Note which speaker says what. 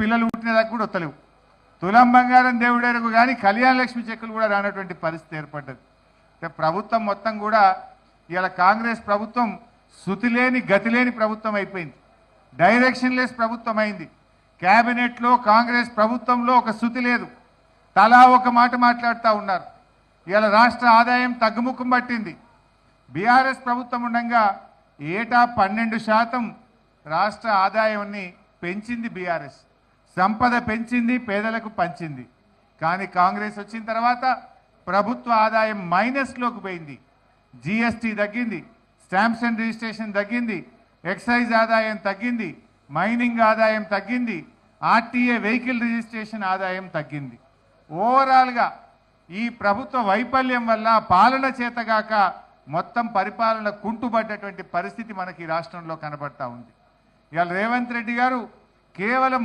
Speaker 1: పిల్లలు పుట్టినదాకా కూడా వస్తలేవు. తులం బంగారం దేవుడేరకు కానీ కళ్యాణ లక్ష్మి చెక్కులు కూడా రానటువంటి పరిస్థితి ఏర్పడ్డది. ప్రభుత్వం మొత్తం కూడా ఇలా కాంగ్రెస్ ప్రభుత్వం శృతిలేని గతిలేని ప్రభుత్వం అయిపోయింది. డైరెక్షన్ లెస్ ప్రభుత్వం అయింది. క్యాబినెట్లో కాంగ్రెస్ ప్రభుత్వంలో ఒక శృతి లేదు. తలా ఒక మాట మాట్లాడుతూ ఉన్నారు. ఇలా రాష్ట్ర ఆదాయం తగ్గుముఖం పట్టింది. బీఆర్ఎస్ ప్రభుత్వం ఉండగా ఏటా 12% రాష్ట్ర ఆదాయాన్ని పెంచింది బీఆర్ఎస్. సంపద పెంచింది, పేదలకు పంచింది. కానీ కాంగ్రెస్ వచ్చిన తర్వాత ప్రభుత్వ ఆదాయం మైనస్లోకి పోయింది. జీఎస్టీ తగ్గింది, స్టాంప్స్ అండ్ రిజిస్ట్రేషన్ తగ్గింది, ఎక్సైజ్ ఆదాయం తగ్గింది, మైనింగ్ ఆదాయం తగ్గింది, ఆర్టీఏ వెహికల్ రిజిస్ట్రేషన్ ఆదాయం తగ్గింది. ఓవరాల్గా ఈ ప్రభుత్వ వైఫల్యం వల్ల పాలన చేతగాక మొత్తం పరిపాలన కుంటుపడ్డటువంటి పరిస్థితి మనకి రాష్ట్రంలో కనబడతా ఉంది. ఇవాళ రేవంత్ రెడ్డి గారు కేవలం